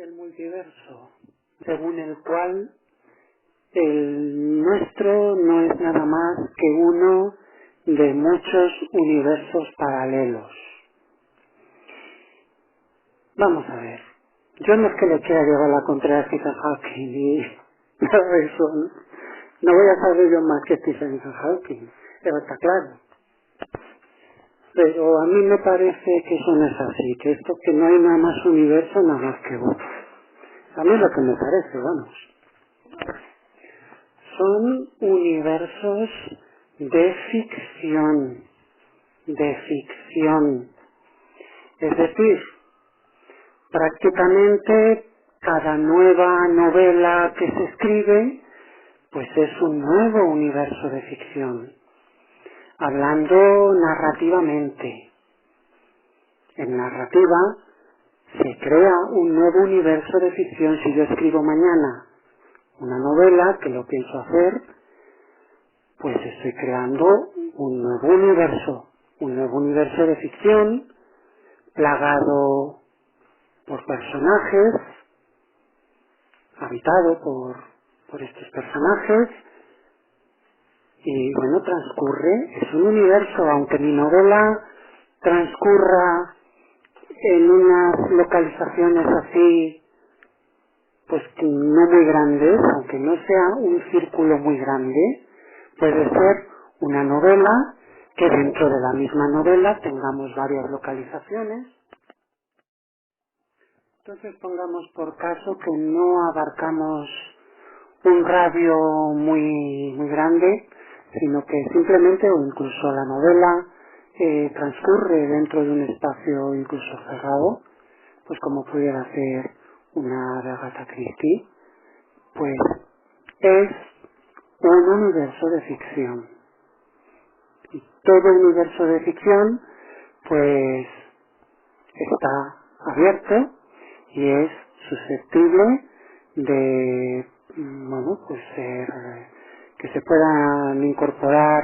el multiverso, según el cual el nuestro no es nada más que uno de muchos universos paralelos. Vamos a ver, yo no es que le quiera llevar la contraria a Stephen Hawking y nada de eso, ¿no? No voy a saber yo más que Stephen Hawking, pero está claro. Pero a mí me parece que eso no es así, que esto que no hay nada más universo nada más que uno. A mí es lo que me parece, vamos. Son universos de ficción, de ficción. Es decir, prácticamente cada nueva novela que se escribe, pues es un nuevo universo de ficción. Hablando narrativamente. En narrativa se crea un nuevo universo de ficción. Si yo escribo mañana una novela, que lo pienso hacer, pues estoy creando un nuevo universo de ficción, plagado por personajes, habitado por estos personajes, y bueno, es un universo, aunque mi novela transcurra en unas localizaciones así, pues no muy grandes, aunque no sea un círculo muy grande, puede ser una novela que dentro de la misma novela tengamos varias localizaciones. Entonces pongamos por caso que no abarcamos un radio muy grande, sino que simplemente, o incluso la novela transcurre dentro de un espacio incluso cerrado, pues como pudiera ser una de Agatha Christie, pues es un universo de ficción. Y todo universo de ficción, pues está abierto y es susceptible de, bueno, pues que se puedan incorporar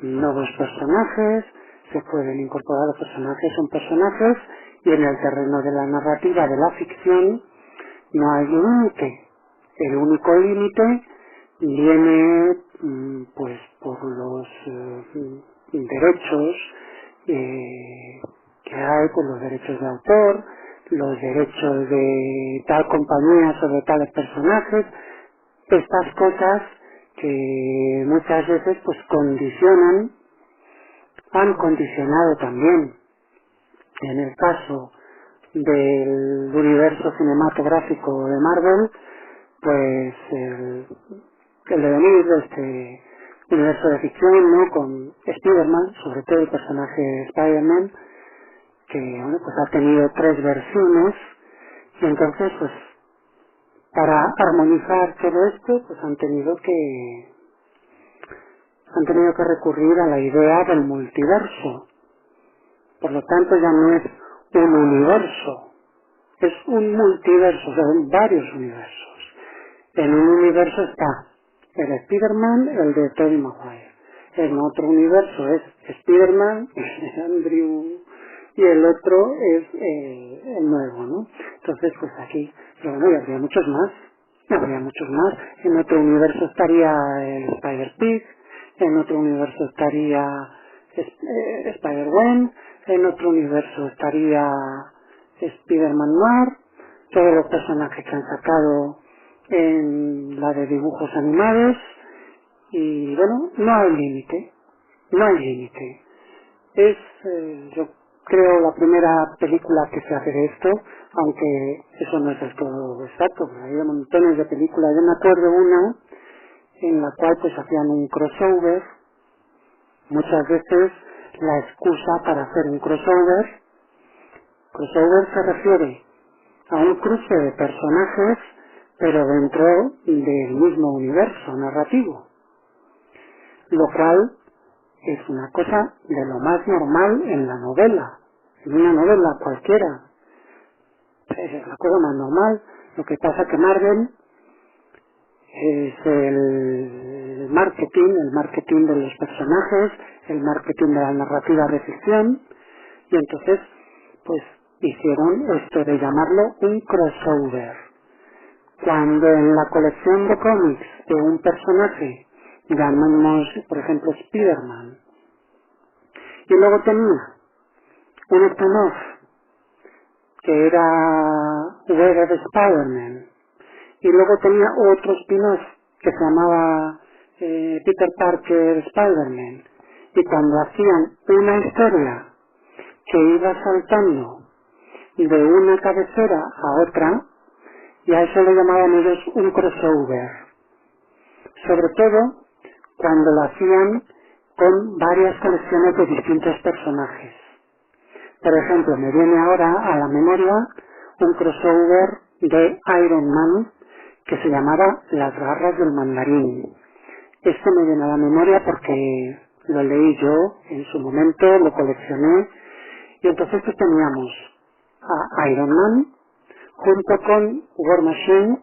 nuevos personajes, se pueden incorporar los personajes, son personajes, y en el terreno de la narrativa, de la ficción, no hay límite. El único límite viene pues por los derechos que hay, por los derechos de autor, los derechos de tal compañía sobre tales personajes, estas cosas que muchas veces pues han condicionado también, en el caso del universo cinematográfico de Marvel, pues el devenir de este universo de ficción, ¿no? Con Spider-Man, sobre todo el personaje de Spider-Man, que bueno, pues ha tenido 3 versiones, y entonces pues para armonizar todo esto pues han tenido que recurrir a la idea del multiverso. Por lo tanto ya no es un universo, es un multiverso, o sea, son varios universos. En un universo está el Spider-Man, el de Tobey Maguire. En otro universo es Spider-Man, Andrew, y el otro es el nuevo, ¿no? Entonces, pues aquí, pero bueno, habría muchos más. En otro universo estaría el Spider-Pig, en otro universo estaría Spider-Gwen, en otro universo estaría Spider-Man Noir, todos los personajes que han sacado en la de dibujos animados, y bueno, no hay límite. Es, yo creo, la primera película que se hace de esto, aunque eso no es del todo exacto, porque hay montones de películas. Yo me acuerdo una en la cual pues hacían un crossover. Muchas veces la excusa para hacer un crossover se refiere a un cruce de personajes, pero dentro del mismo universo narrativo, lo cual es una cosa de lo más normal en la novela, en una novela cualquiera, es la cosa más normal. Lo que pasa que Marvel es el marketing de los personajes, el marketing de la narrativa de ficción, y entonces pues hicieron esto de llamarlo un crossover. Cuando en la colección de cómics de un personaje, llamamos por ejemplo Spider-Man, y luego tenía un spin-off que era Web of Spider-Man, y luego tenía otro spin-off que se llamaba Peter Parker Spider-Man, y cuando hacían una historia que iba saltando de una cabecera a otra, y a eso le llamaban ellos un crossover, sobre todo cuando lo hacían con varias colecciones de distintos personajes. Por ejemplo, me viene ahora a la memoria un crossover de Iron Man que se llamaba Las garras del mandarín. Esto me viene a la memoria porque lo leí yo en su momento, lo coleccioné, y entonces pues teníamos a Iron Man junto con War Machine.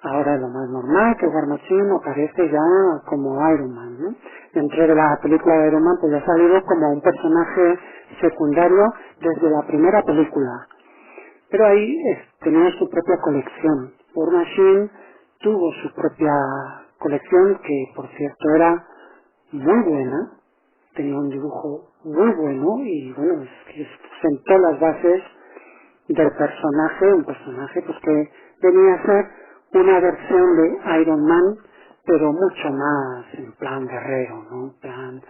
Ahora es lo más normal que War Machine aparece ya como Iron Man, ¿no? Dentro de la película de Iron Man pues ya ha salido como un personaje secundario desde la primera película. Pero ahí tenía su propia colección. War Machine tuvo su propia colección que por cierto era muy buena, tenía un dibujo muy bueno y bueno, es que sentó las bases del personaje, un personaje pues que venía a ser una versión de Iron Man, pero mucho más en plan guerrero, ¿no? En plan...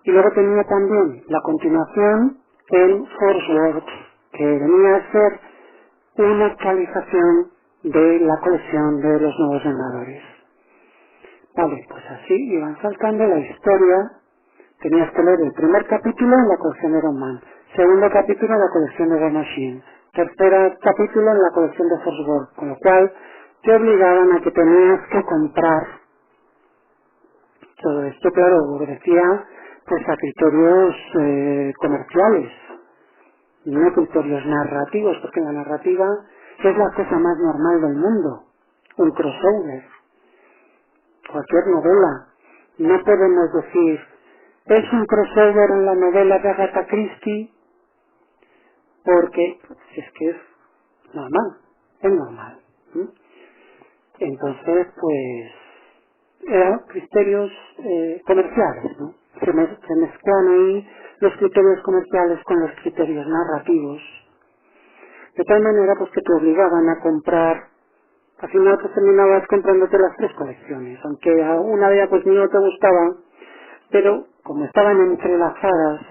Y luego tenía también la continuación en Force Works, que venía a ser una actualización de la colección de los Nuevos Vengadores. Vale, pues así iban saltando la historia. Tenías que leer el primer capítulo en la colección de Iron Man, segundo capítulo en la colección de War Machine, tercer capítulo en la colección de Force World, con lo cual te obligaban a que tenías que comprar todo esto, claro, obedecía pues a criterios comerciales, no criterios narrativos, porque la narrativa es la cosa más normal del mundo, un crossover, cualquier novela. No podemos decir es un crossover en la novela de Agatha Christie porque es que es normal, es normal. ¿Sí? Entonces, pues, eran criterios comerciales, ¿no? Se mezclan ahí los criterios comerciales con los criterios narrativos, de tal manera pues que te obligaban a comprar. Al final pues terminabas comprándote las tres colecciones, aunque a una de ellas pues no te gustaba, pero como estaban entrelazadas,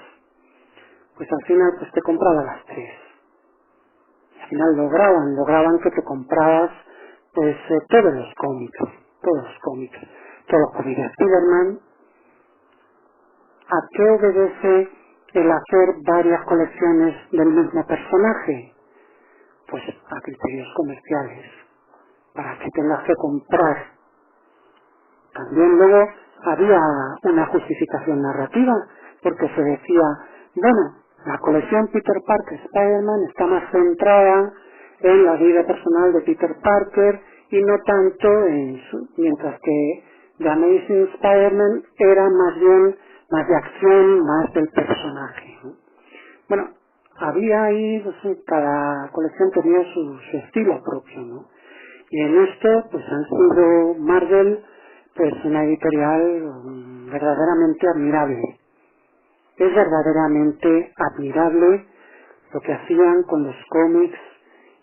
pues al final pues te compraba las tres. Y al final lograban que te comprabas pues todos los cómics, todos los cómics de Spider-Man. ¿A qué obedece el hacer varias colecciones del mismo personaje? Pues a criterios comerciales, para que tengas que comprar. También luego había una justificación narrativa, porque se decía, bueno, la colección Peter Parker Spider-Man está más centrada en la vida personal de Peter Parker y no tanto mientras que The Amazing Spider-Man era más bien más de acción, más del personaje, ¿no? Bueno, había ahí, pues, cada colección tenía su estilo propio, ¿no? Y en esto, pues han sido Marvel, pues una editorial verdaderamente admirable. Es verdaderamente admirable lo que hacían con los cómics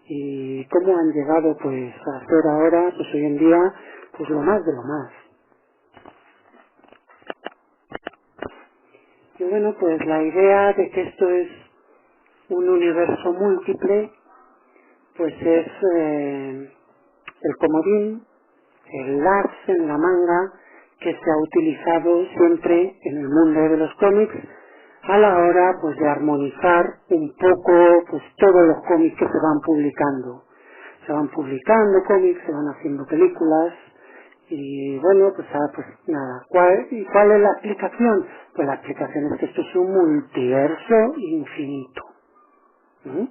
y cómo han llegado pues a hacer ahora, pues hoy en día, pues lo más de lo más. Y bueno, pues la idea de que esto es un universo múltiple, pues es el comodín, el as en la manga que se ha utilizado siempre en el mundo de los cómics a la hora pues de armonizar un poco pues todos los cómics que se van publicando. Se van publicando cómics, se van haciendo películas y bueno, pues nada. ¿Cuál es la aplicación? Pues la aplicación es que esto es un multiverso infinito. ¿Mm?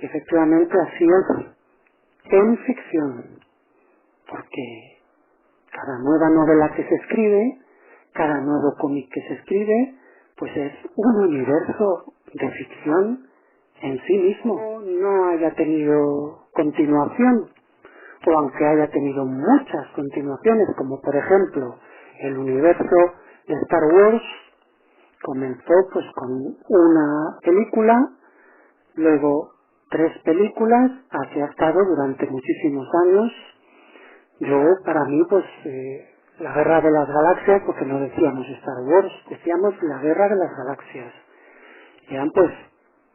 Y efectivamente así es en ficción, porque cada nueva novela que se escribe, cada nuevo cómic que se escribe, pues es un universo de ficción en sí mismo no haya tenido continuación, o aunque haya tenido muchas continuaciones, como por ejemplo el universo de Star Wars comenzó pues con una película, luego 3 películas, así ha estado durante muchísimos años. Para mí, pues, la Guerra de las Galaxias, porque no decíamos Star Wars, decíamos la Guerra de las Galaxias. Eran pues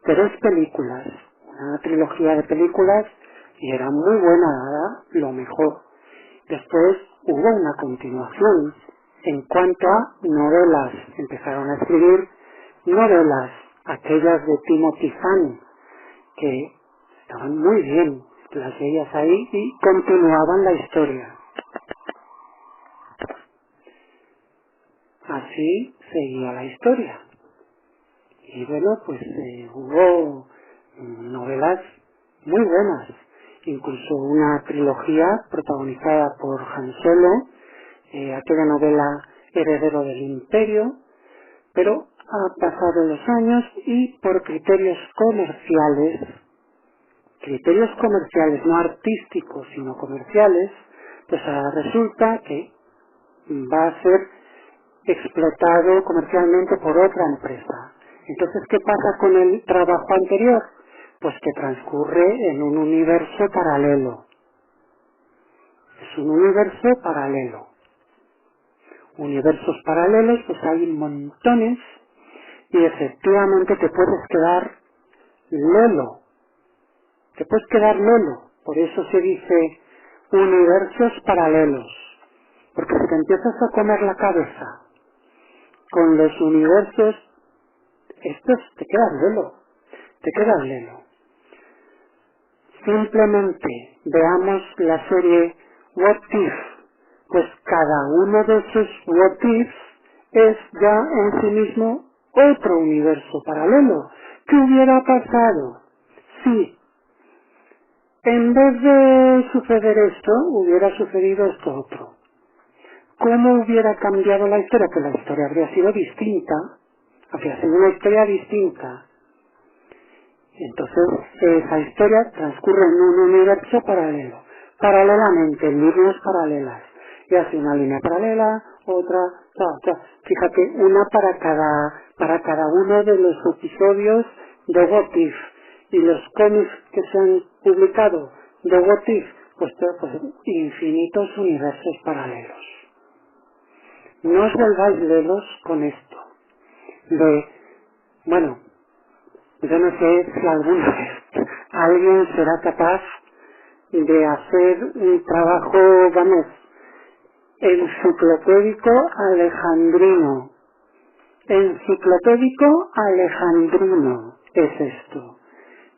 3 películas, una trilogía de películas, y era muy buena, era lo mejor. Después hubo una continuación. En cuanto a novelas, empezaron a escribir novelas, aquellas de Timothy Zahn, que estaban muy bien, las veías ahí y continuaban la historia. Así seguía la historia. Y bueno, pues hubo novelas muy buenas, incluso una trilogía protagonizada por Han Solo, aquella novela Heredero del Imperio, pero ha pasado los años y por criterios comerciales, no artísticos, sino comerciales, pues resulta que va a ser explotado comercialmente por otra empresa. Entonces, ¿qué pasa con el trabajo anterior? Pues que transcurre en un universo paralelo. Es un universo paralelo. Universos paralelos, pues hay montones, y efectivamente te puedes quedar lelo. Por eso se dice universos paralelos. Porque si te empiezas a comer la cabeza con los universos, estos te quedas lelo. Simplemente veamos la serie What If. Pues cada uno de esos What If es ya en sí mismo otro universo paralelo. ¿Qué hubiera pasado si en vez de suceder esto, hubiera sucedido esto otro? ¿Cómo hubiera cambiado la historia? Que la historia habría sido distinta, habría sido una historia distinta. Entonces, esa historia transcurre en un universo paralelo, paralelamente, en líneas paralelas. Y hace una línea paralela, otra. Fíjate, una para cada uno de los episodios de What If. Y los cómics que se han publicado de What If, pues infinitos universos paralelos. No os volváis lelos con esto. Yo no sé si alguna vez alguien será capaz de hacer un trabajo, enciclopédico alejandrino. Enciclopédico alejandrino es esto.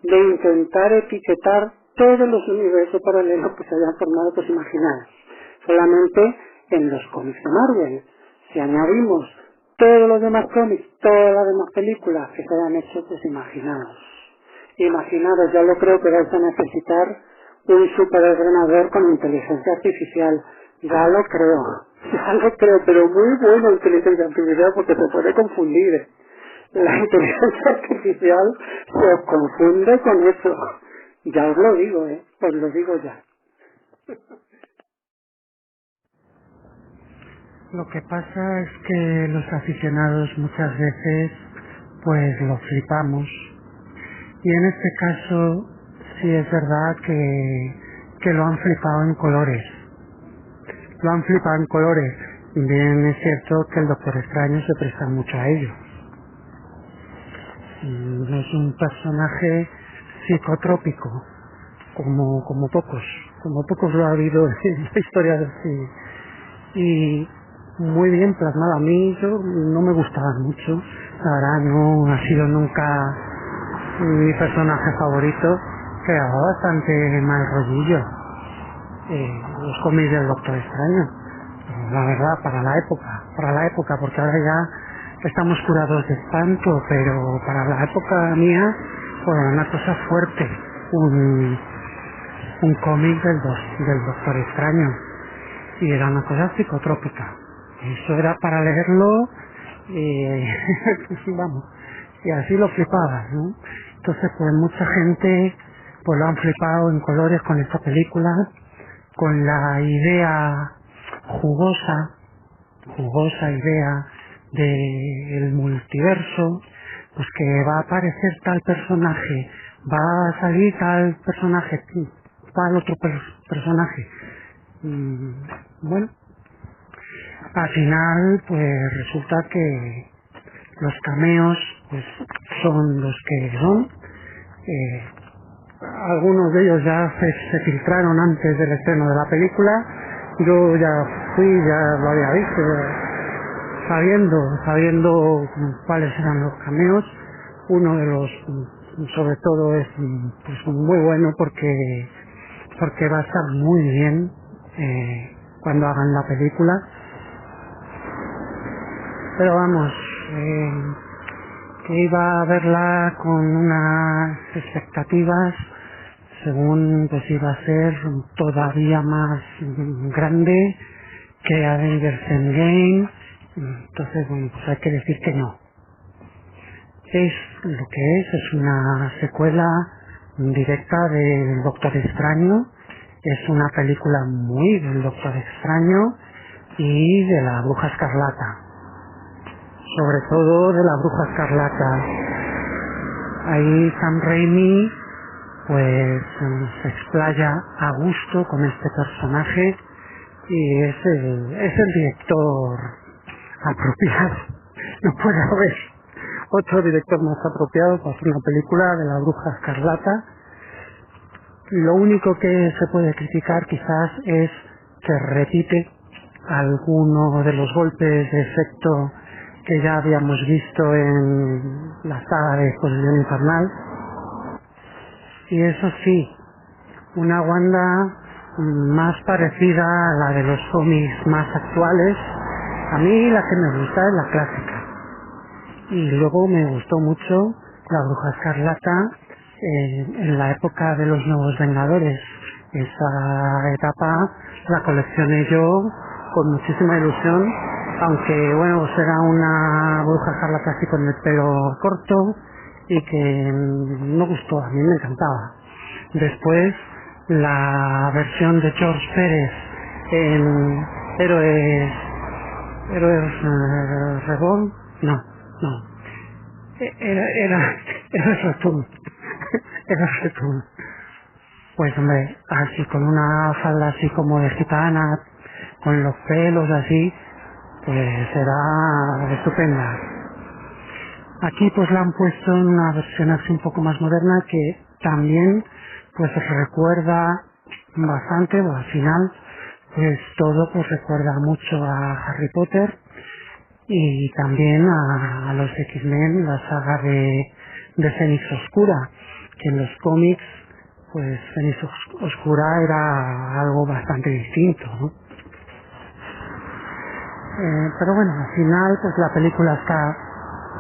De intentar etiquetar todos los universos paralelos que se hayan formado, pues imaginaos, solamente en los cómics de Marvel. Si añadimos todos los demás cómics, todas las demás películas que se hayan hecho, pues imaginaos, ya lo creo que vais a necesitar un superordenador con inteligencia artificial. Ya lo creo, pero muy buena inteligencia artificial, porque se puede confundir. La inteligencia artificial se confunde con eso. Ya os lo digo, os lo digo ya. Lo que pasa es que los aficionados muchas veces pues lo flipamos, y en este caso sí es verdad que lo han flipado en colores. Bien es cierto que el Doctor Extraño se presta mucho a ello. Es un personaje psicotrópico, como pocos lo ha habido en la historia del cine, y muy bien plasmado. A mí no me gustaba mucho, la verdad no ha sido nunca mi personaje favorito, creaba bastante mal rollillo los cómics del Doctor Extraño, la verdad, para la época, porque ahora ya estamos curados de espanto, pero para la época mía fue una cosa fuerte, un cómic del Doctor Extraño, y era una cosa psicotrópica. Eso era para leerlo y y así lo flipabas, ¿no? Entonces, pues mucha gente pues lo han flipado en colores con esta película, con la idea jugosa idea del multiverso, pues que va a aparecer tal personaje, va a salir tal personaje, tal otro personaje. Bueno, al final pues resulta que los cameos pues son los que son. Algunos de ellos ya se filtraron antes del estreno de la película. Yo ya lo había visto, sabiendo cuáles eran los cameos. Uno de los, sobre todo, es pues muy bueno porque va a estar muy bien cuando hagan la película. Pero vamos, que iba a verla con unas expectativas, según pues iba a ser todavía más grande que Avengers Endgame. Entonces, bueno, pues hay que decir que no. Es lo que es una secuela directa del Doctor Extraño. Es una película muy del Doctor Extraño y de la Bruja Escarlata. Sobre todo de la Bruja Escarlata. Ahí Sam Raimi pues se explaya a gusto con este personaje y es el director apropiado. No puede haber otro director más apropiado para hacer una película de la Bruja Escarlata. Lo único que se puede criticar quizás es que repite alguno de los golpes de efecto que ya habíamos visto en la saga de Exposición Infernal. Y eso sí, una Wanda más parecida a la de los cómics más actuales. A mí la que me gusta es la clásica. Y luego me gustó mucho la Bruja Escarlata en la época de los Nuevos Vengadores. Esa etapa la coleccioné yo con muchísima ilusión, aunque bueno, pues era una Bruja Escarlata así con el pelo corto y que no gustó, a mí me encantaba. Después la versión de George Pérez en Héroes Reborn, no, era Return. Era Return. Pues hombre, así con una falda así como de gitana, con los pelos así, pues era estupenda. Aquí pues la han puesto en una versión así un poco más moderna que también pues recuerda bastante, o al final pues todo pues recuerda mucho a Harry Potter y también a los X-Men, la saga de Fénix Oscura, que en los cómics pues Fénix Oscura era algo bastante distinto, ¿no? Pero bueno, al final pues la película está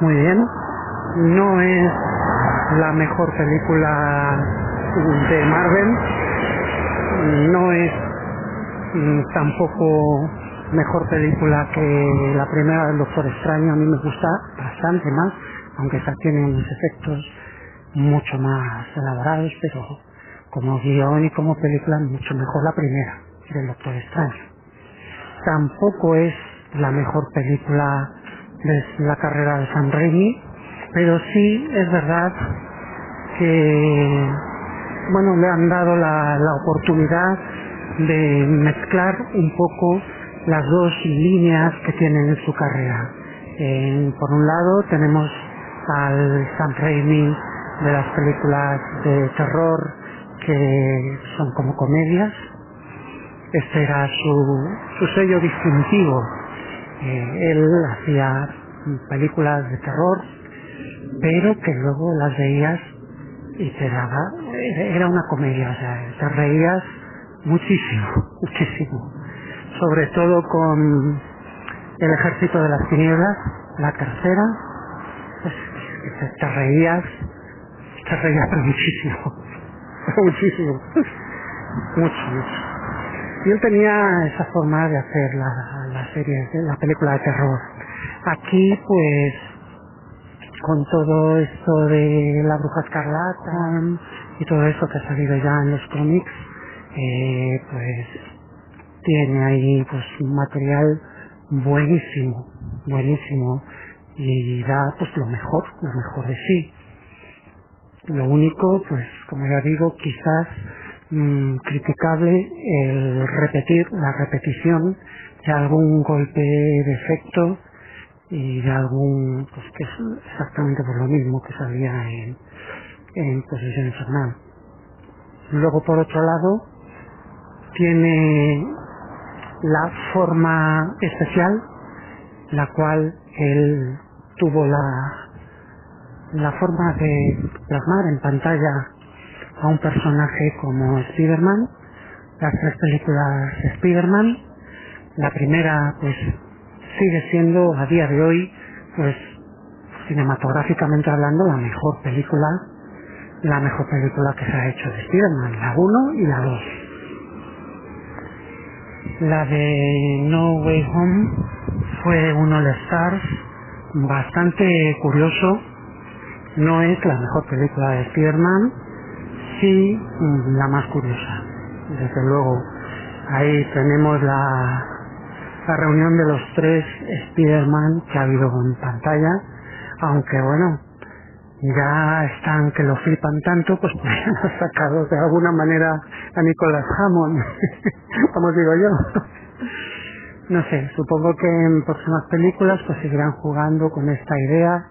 muy bien. No es la mejor película de Marvel, no es tampoco mejor película que la primera del Doctor Extraño. A mí me gusta bastante más, aunque esta tiene unos efectos mucho más elaborados, pero como guión y como película mucho mejor la primera del Doctor Extraño. Tampoco es la mejor película de la carrera de Sam Raimi, pero sí es verdad que bueno, le han dado la oportunidad de mezclar un poco las dos líneas que tienen en su carrera. Por un lado tenemos al Sam Raimi de las películas de terror que son como comedias. Este era su sello distintivo. Él hacía películas de terror, pero que luego las veías y era una comedia, o sea, te reías muchísimo. Sobre todo con El Ejército de las Tinieblas, la tercera, pues te reías pero muchísimo, mucho. Y él tenía esa forma de hacer la serie, la película de terror. Aquí, pues, con todo esto de la Bruja Escarlata y todo eso que ha salido ya en los cómics, pues tiene ahí pues un material buenísimo y da pues lo mejor de sí. Lo único, pues como ya digo, quizás criticable la repetición de algún golpe de efecto y de algún, pues que es exactamente por lo mismo que salía en Posesión Infernal. Luego, por otro lado, tiene la forma especial, la cual él tuvo la forma de plasmar en pantalla a un personaje como Spider-Man. Las 3 películas de Spider-Man, la primera pues sigue siendo a día de hoy, pues cinematográficamente hablando, la mejor película que se ha hecho de Spider-Man, la 1 y la 2. La de No Way Home fue un All Stars bastante curioso. No es la mejor película de Spider-Man, sí la más curiosa. Desde luego, ahí tenemos la reunión de los 3 Spider-Man que ha habido en pantalla, aunque bueno, ya están que lo flipan tanto, pues han sacado de alguna manera a Nicholas Hammond, como digo yo. No sé, supongo que en próximas películas pues seguirán jugando con esta idea.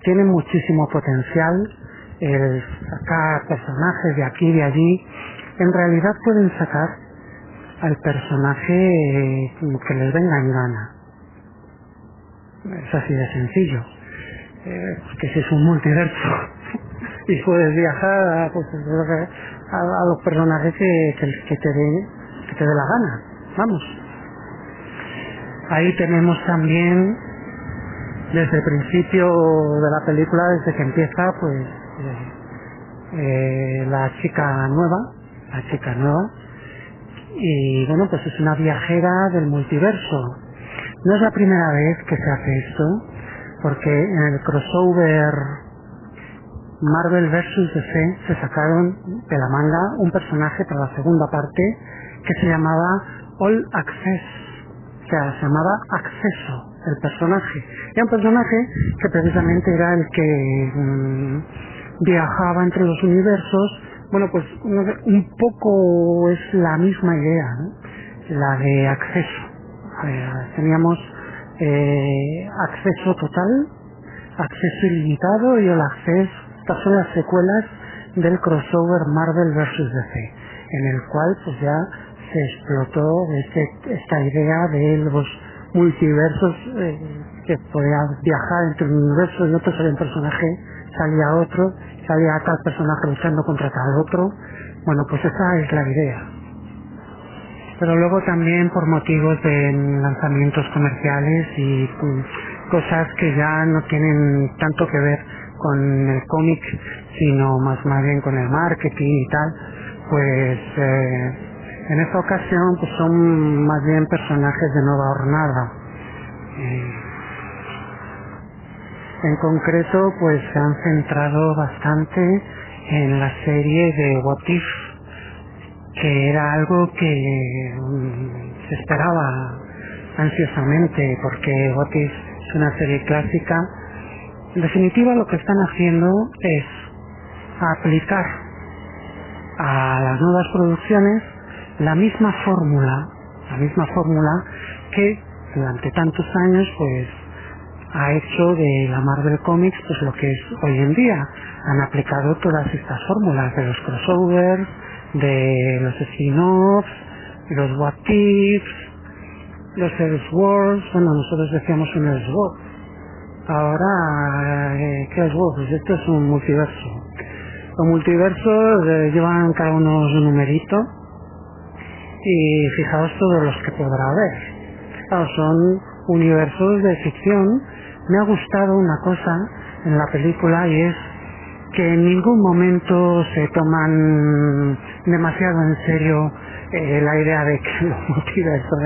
Tiene muchísimo potencial el sacar personajes de aquí y de allí. En realidad pueden sacar al personaje que les venga en gana. Es así de sencillo. Que si es un multiverso y puedes viajar pues, a los personajes que te dé la gana. Vamos. Ahí tenemos también desde el principio de la película, desde que empieza, pues la chica nueva, y bueno, pues es una viajera del multiverso. No es la primera vez que se hace esto, porque en el crossover Marvel vs. DC se sacaron de la manga un personaje para la segunda parte que se llamaba All Access, o sea, se llamaba Acceso el personaje. Era un personaje que precisamente era el que viajaba entre los universos. Bueno, pues no sé, un poco es la misma idea, ¿no? La de acceso. Teníamos acceso total, acceso ilimitado y el acceso. Estas son las secuelas del crossover Marvel vs. DC, en el cual pues ya se explotó esta idea de los multiversos, que podía viajar entre un universo y otro, salía un personaje, salía otro, salía tal personaje luchando contra tal otro. Bueno, pues esa es la idea. Pero luego también por motivos de lanzamientos comerciales y cosas que ya no tienen tanto que ver con el cómic, sino más bien con el marketing y tal, pues en esta ocasión pues son más bien personajes de nueva hornada. En concreto pues se han centrado bastante en la serie de What If, que era algo que se esperaba ansiosamente, porque What If es una serie clásica. En definitiva, lo que están haciendo es aplicar a las nuevas producciones la misma fórmula que durante tantos años pues ha hecho de la Marvel Comics pues lo que es hoy en día. Han aplicado todas estas fórmulas de los crossovers, de los spin-offs, los what ifs, los Elseworlds. Bueno, nosotros decíamos un Elseworld. Ahora, ¿qué es WoW? Pues esto es un multiverso. Los multiversos llevan cada uno su numerito y fijaos todos los que podrá haber. Claro, son universos de ficción. Me ha gustado una cosa en la película y es que en ningún momento se toman demasiado en serio la idea de que los multiversos,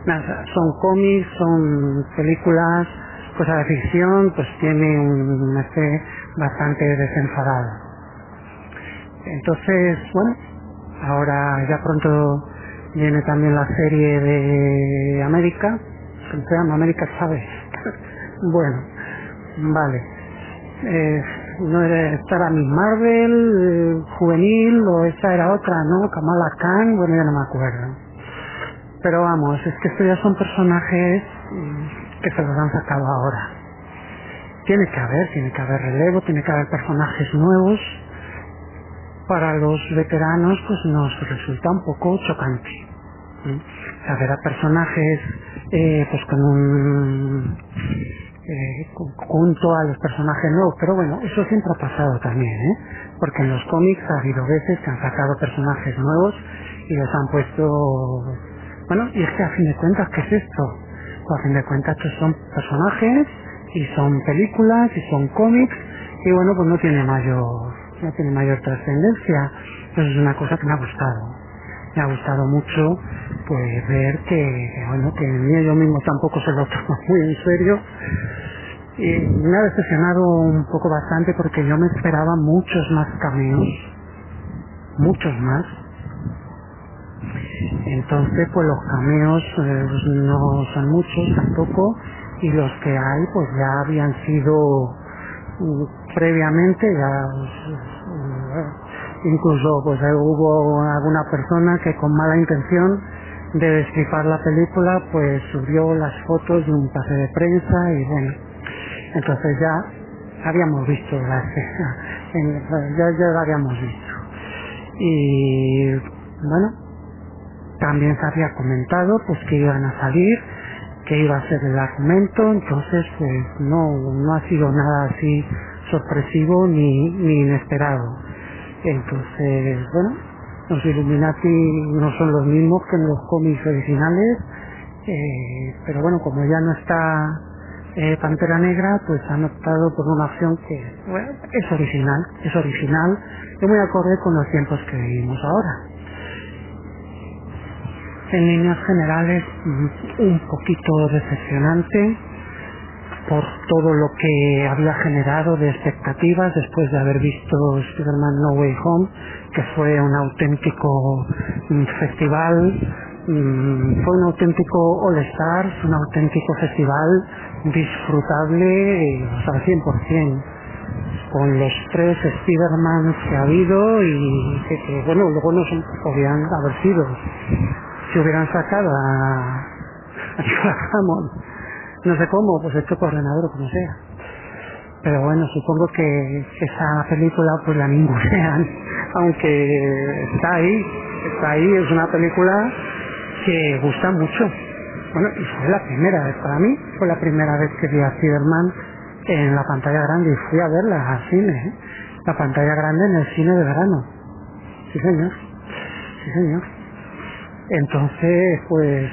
nada, son cómics, son películas, cosa de ficción, pues tiene un este bastante desenfadado. Entonces, bueno, ahora ya pronto viene también la serie de América, ¿cómo se llama? América Chávez. Bueno, vale. No era, esta era Miss Marvel, juvenil, o esta era otra, ¿no? Kamala Khan, bueno, ya no me acuerdo. Pero vamos, es que estos ya son personajes que se los han sacado ahora. Tiene que haber relevo, tiene que haber personajes nuevos. Para los veteranos pues nos resulta un poco chocante. Ver a personajes pues con un junto a los personajes nuevos, pero bueno, eso siempre ha pasado también, porque en los cómics ha habido veces que han sacado personajes nuevos y los han puesto, bueno, y es que a fin de cuentas, ¿qué es esto? Pues a fin de cuentas estos son personajes y son películas y son cómics y bueno, pues no tiene mayor trascendencia. Pues es una cosa que me ha gustado mucho pues ver que bueno, que ni yo mismo tampoco se lo tomo muy en serio, y me ha decepcionado un poco bastante porque yo me esperaba muchos más cameos, muchos más. Entonces pues los cameos no son muchos tampoco, y los que hay pues ya habían sido previamente, incluso pues hubo alguna persona que con mala intención de destripar la película pues subió las fotos de un pase de prensa y bueno, entonces ya habíamos visto la escena, ya la habíamos visto. Y bueno, también se había comentado pues que iban a salir, que iba a ser el argumento, entonces pues no ha sido nada así sorpresivo ni inesperado. Entonces, bueno, los Illuminati no son los mismos que en los cómics originales, pero bueno, como ya no está Pantera Negra, pues han optado por una opción que bueno, es original y muy acorde con los tiempos que vivimos ahora. En líneas generales, un poquito decepcionante por todo lo que había generado de expectativas después de haber visto Spider-Man No Way Home, que fue un auténtico festival, fue un auténtico All-Stars, un auténtico festival disfrutable al 100%, con los 3 Spider-Man que ha habido y que bueno, luego no podían haber sido, si hubieran sacado a Hammond, no sé cómo, pues hecho por ordenador o como sea. Pero bueno, supongo que esa película pues la ningunean, aunque está ahí, es una película que gusta mucho. Bueno, y fue la primera vez, para mí, fue la primera vez que vi a Spider-Man en la pantalla grande y fui a verla al cine, la pantalla grande en el cine de verano. Sí señor. Entonces, pues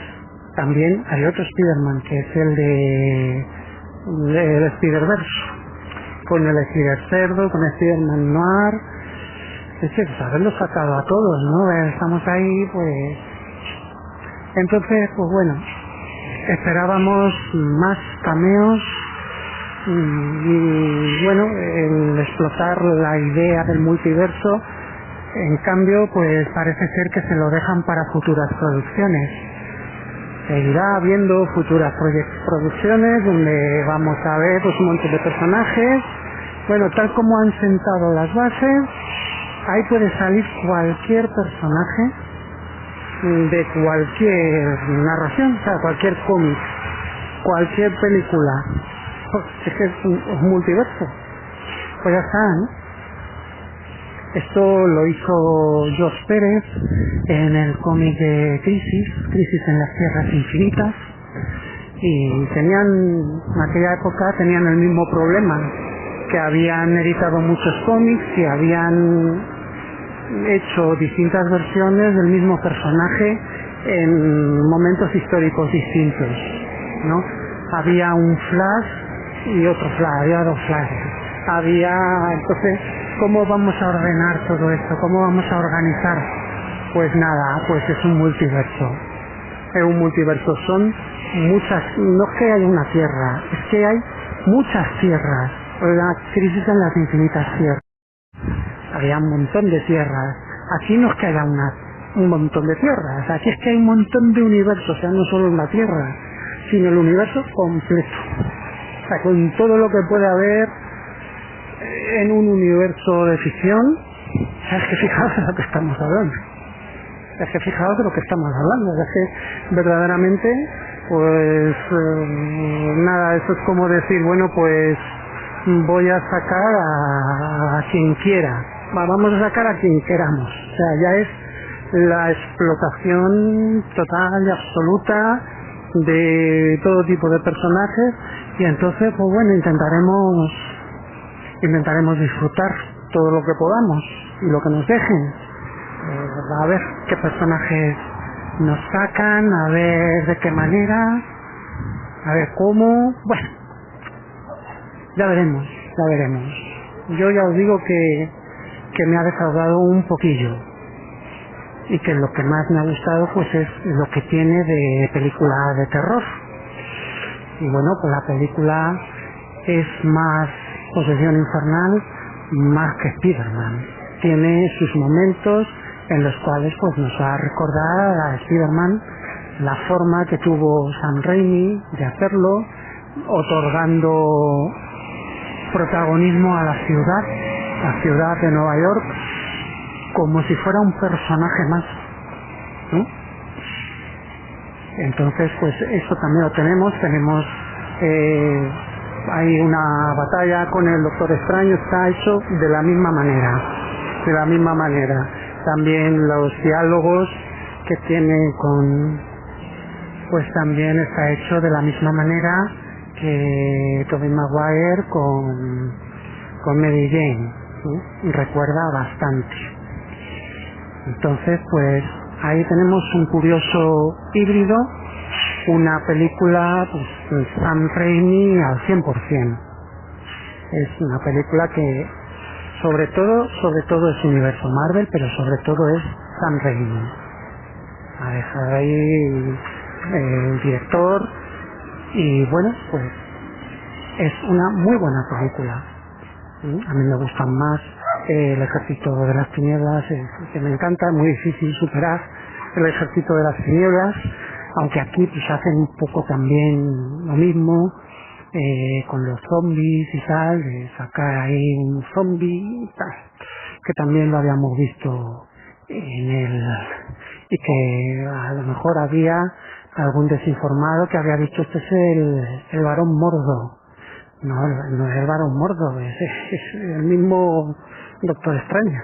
también hay otro Spider-Man, que es el de Spider-Verse, con el Spider-Cerdo, con el Spider-Man Noir. Es que pues haberlo sacado a todos, ¿no? Estamos ahí, pues. Entonces, pues bueno, esperábamos más cameos y bueno, el explotar la idea del multiverso. En cambio, pues parece ser que se lo dejan para futuras producciones. Seguirá habiendo futuras producciones donde vamos a ver pues un montón de personajes. Bueno, tal como han sentado las bases, ahí puede salir cualquier personaje de cualquier narración, o sea, cualquier cómic, cualquier película. Es que es un multiverso. Pues ya está, ¿no? Esto lo hizo Josh Pérez en el cómic de Crisis en las Tierras Infinitas, y en aquella época tenían el mismo problema, que habían editado muchos cómics y habían hecho distintas versiones del mismo personaje en momentos históricos distintos, ¿no? Había un Flash y otro Flash, había 2 Flashes. Entonces, ¿cómo vamos a ordenar todo esto? ¿Cómo vamos a organizar? Pues nada, pues es un multiverso. Son muchas, no es que haya una tierra, es que hay muchas tierras, la crisis en las infinitas tierras, había un montón de tierras, aquí no es que haya un montón de tierras, aquí es que hay un montón de universos, o sea, no solo una tierra, sino el universo completo, o sea, con todo lo que puede haber en un universo de ficción. Es que fijaos de lo que estamos hablando, es que verdaderamente, pues nada, eso es como decir, bueno, pues voy a sacar a quien quiera, vamos a sacar a quien queramos, o sea, ya es la explotación total y absoluta de todo tipo de personajes, y entonces, pues bueno, intentaremos disfrutar todo lo que podamos y lo que nos dejen, a ver qué personajes nos sacan, a ver de qué manera, a ver cómo, bueno, ya veremos. Yo ya os digo que me ha defraudado un poquillo, y que lo que más me ha gustado pues es lo que tiene de película de terror. Y bueno, pues la película es más posesión infernal más que Spider-Man. Tiene sus momentos en los cuales pues nos va a recordar a Spider-Man, la forma que tuvo Sam Raimi de hacerlo, otorgando protagonismo a la ciudad de Nueva York, como si fuera un personaje más, ¿no? Entonces, pues eso también lo tenemos hay una batalla con el Doctor Extraño, está hecho de la misma manera. También los diálogos que tiene pues también está hecho de la misma manera que Tobey Maguire con Mary Jane, ¿sí? Recuerda bastante. Entonces, pues ahí tenemos un curioso híbrido, una película pues Sam Raimi al 100%. Es una película que sobre todo es universo Marvel, pero sobre todo es Sam Raimi. Ha dejado ahí el director, y bueno, pues es una muy buena película. A mí me gustan más El Ejército de las Tinieblas, que me encanta, es muy difícil superar El Ejército de las Tinieblas, aunque aquí pues hacen un poco también lo mismo, con los zombies y tal, de sacar ahí un zombie y tal, que también lo habíamos visto y que a lo mejor había algún desinformado que había dicho, este es el varón Mordo. No es el varón Mordo, es el mismo Doctor Extraño.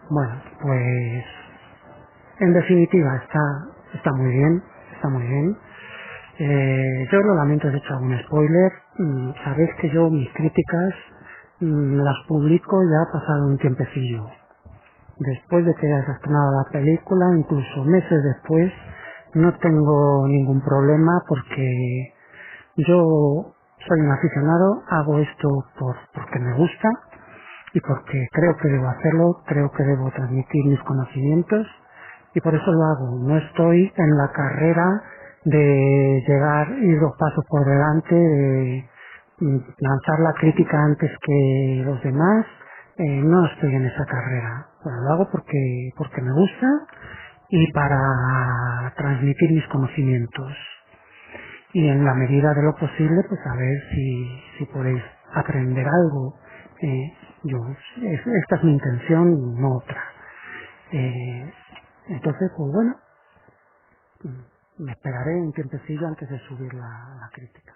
Bueno, pues en definitiva está muy bien. Yo lo lamento si he hecho algún spoiler. Sabéis que yo mis críticas las publico ya ha pasado un tiempecillo. Después de que haya estrenado la película, incluso meses después, no tengo ningún problema, porque yo soy un aficionado, hago esto porque me gusta y porque creo que debo hacerlo, creo que debo transmitir mis conocimientos, y por eso lo hago. No estoy en la carrera de ir 2 pasos por delante, de lanzar la crítica antes que los demás. No estoy en esa carrera. Bueno, lo hago porque me gusta y para transmitir mis conocimientos. Y en la medida de lo posible, pues a ver si podéis aprender algo. Esta es mi intención, no otra. Entonces, pues bueno, me esperaré un tiempecillo antes de subir la crítica.